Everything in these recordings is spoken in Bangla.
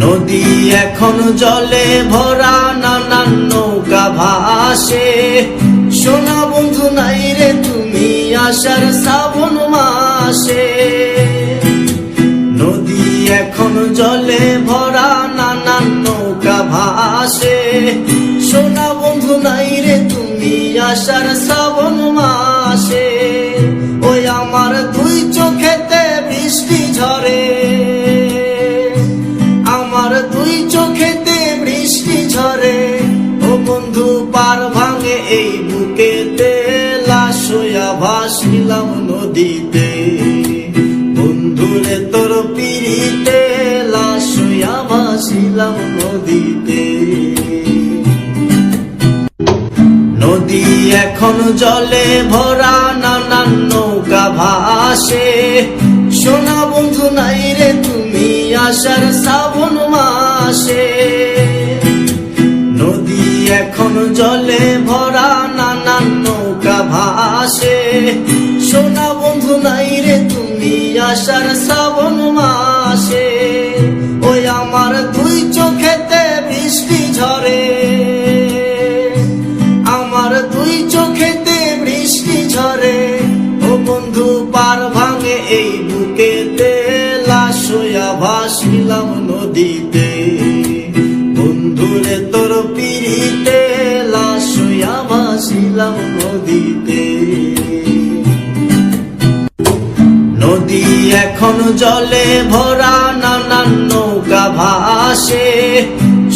নদী এখন জলে ভরা, নানান নৌকা ভাসে। সোনা বন্ধু নাই রে তুমি আষাঢ় শ্রাবণ মাসে। নদী এখন জলে ভরা, নানান নৌকা ভাসে। সোনা বন্ধু নাই রে তুমি আষাঢ় শ্রাবণ মাসে। ওই আমার দুই চোখেতে বৃষ্টি ঝরে, আমার দুই চোখেতে বৃষ্টি ঝরে। ও বন্ধু পার ভাঙে এই বুকেতে, লাশ হইয়া ভাসিলাম নদীতে। বন্ধুরে তোর পিড়িতে, লাশ হইয়া ভাসিলাম নদীতে। নদী এখন জলে ভরা, নানান নৌকা ভাসে। সোনা বন্ধু নাই রে তুমি আষাঢ় শ্রাবণ মাসে। নদী এখন জলে ভরা, নানান নৌকা ভাসে। সোনা বন্ধু নাই রে তুমি আষাঢ় শ্রাবণ মাসে। ওই আমার দুই চোখেতে বৃষ্টি ঝরে, আমার দুই চোখেতে বৃষ্টি ঝরে। ও বন্ধু পার ভাঙে এই বুকেতে, লাশ হইয়া ভাসিলাম নদীতে। বন্ধুরে তোর পিড়িতে, লাশ হইয়া ভাসিলাম নদীতে। নদী এখন জলে ভরা, নানান নৌকা ভাসে।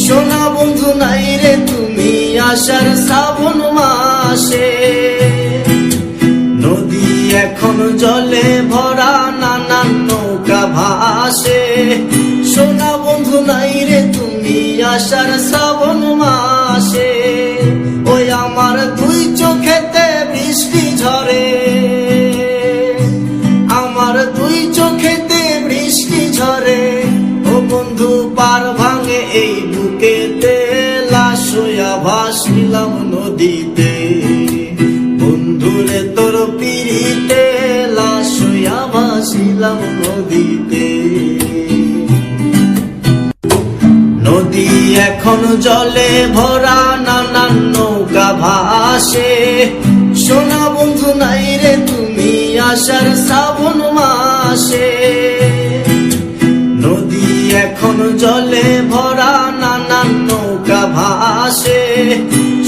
সোনা বন্ধু নাই রে তুমি আষাঢ় শ্রাবণ মাসে। নদী এখন জলে ভরা, নানান নৌকা ভাসে। সোনা বন্ধু নাই রে তুমি আষাঢ় শ্রাবণ মাসে। ওই আমার দুই চোখেতে বৃষ্টি ঝরে, আমার দুই চোখেতে বৃষ্টি ঝরে। ও বন্ধু পার ভাঙে এই বুকেতে, লাশ হইয়া ভাসিলাম নদীতে। বন্ধুরে তোর পিড়িতে, লাশ হইয়া ভাসিলাম নদীতে। নদী এখন জলে ভরা, নানান নৌকা ভাসে। সোনা বন্ধু নাই রে তুমি আষাঢ় শ্রাবণ মাসে। নদী এখন জলে ভরা, নানান নৌকা ভাসে।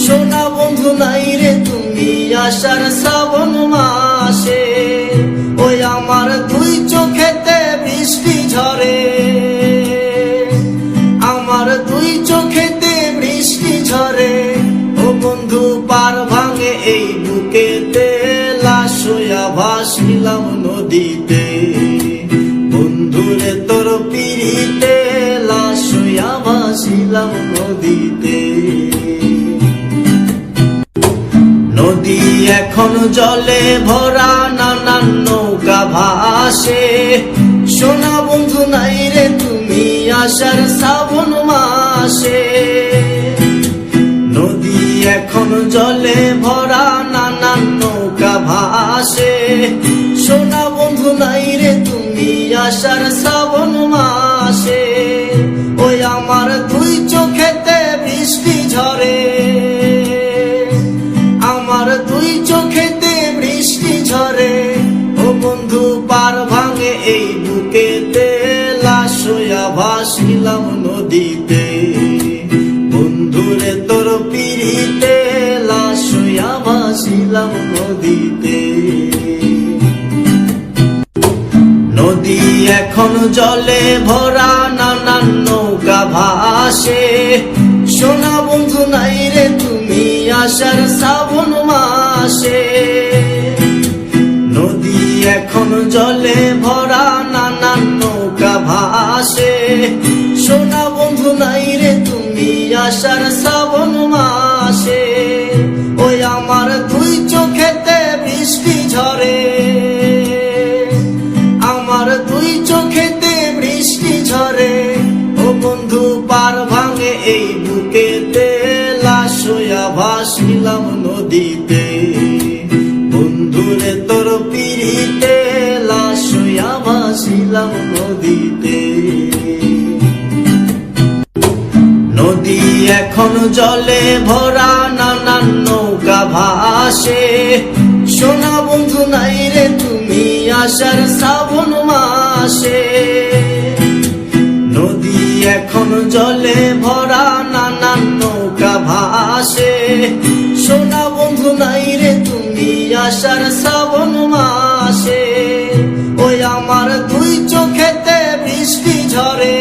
সোনা বন্ধু নাই রে তুমি আষাঢ় শ্রাবণ মাসে। ওই আমার দুই চোখেতে বৃষ্টি ঝরে, আমার দুই চোখেতে বৃষ্টি ঝরে। ও বন্ধু পার ভাঙে এই বুকেতে, লাশ হইয়া ভাসিলাম নদীতে। বন্ধুরে তোর পিড়িতে, লাশ হইয়া ভাসিলাম নদীতে। নদী এখন জলে ভরা, নানান নৌকা ভাসে। সোনা বন্ধু নাই রে তুমি আষাঢ় শ্রাবণ মাসে। নদী এখন জলে ভরা, নানান নৌকা ভাসে। সোনা বন্ধু নাই রে তুমি আষাঢ় শ্রাবণ মাসে। ওই আমার দুই চোখেতে বৃষ্টি ঝরে, আমার দুই চোখেতে বৃষ্টি ঝরে। ও বন্ধু পার ভাঙে এই বুকেতে, লাশ হইয়া ভাসিলাম নদীতে। বন্ধুরে তোর পিড়িতে, লাশ হইয়া ভাসিলাম নদীতে। নদী এখন জলে ভরা, নানান নৌকা ভাসে। সোনা বন্ধু নাই রে তুমি আষাঢ় শ্রাবণ মাসে। নদী এখন জলে ভরা, নানান নৌকা ভাসে। সোনা বন্ধু নাই রে তুমি আষাঢ় শ্রাবণ মাসে। ওই আমার দুই চোখেতে বৃষ্টি ঝরে, আমার দুই চোখেতে বৃষ্টি ঝরে। ও বন্ধু পার ভাঙে এই বুকেতে, লাশ হইয়া ভাসিলাম নদীতে। বন্ধুরে তোর পিড়িতে, লাশ হইয়া ভাসিলাম নদীতে। এখন জলে ভরা নানান নৌকা ভাসে, সোনা বন্ধু নাই রে তুমি আসার শ্রাবণ মাসে। নদী এখন জলে ভরা নানান নৌকা ভাসে, সোনা বন্ধু নাই রে তুমি আসার শ্রাবণ মাসে। ওই আমার দুই চোখেতে বৃষ্টি ঝরে,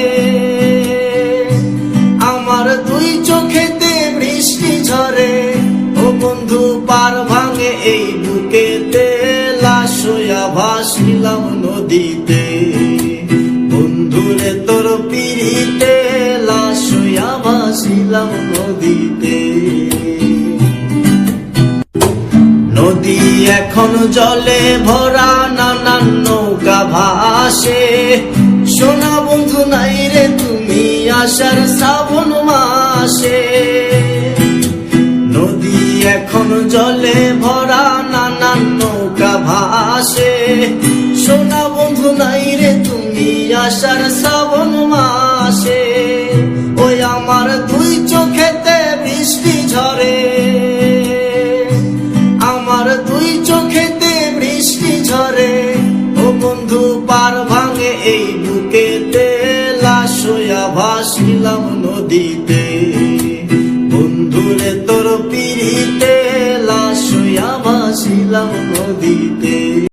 আমার দুই চোখেতে বৃষ্টি ঝরে। ও বন্ধু পার ভাঙে এই বুকেতে, লাশ হইয়া ভাসিলাম নদীতে। বন্ধুরে তোর পিড়িতে, লাশ হইয়া ভাসিলাম নদীতে। নদী এখন জলে ভরা নানান নৌকা ভাসে, সোনা বন্ধু নাই রে তুমি আসার শ্রাবণ মাসে। নদী এখন জলে ভরা নানান নৌকা ভাসে, সোনা বন্ধু নাই রে তুমি আসার শ্রাবণ মাসে। ওই আমার দুই চোখেতে বৃষ্টি ঝরে, আমার দুই চোখেতে বৃষ্টি ঝরে। ও বন্ধু পার ভাঙে এই বুকেতে, লাশ হইয়া ভাসিলাম নদীতে। বন্ধুরে তোর পিড়িতে, লাশ হইয়া ভাসিলাম নদীতে।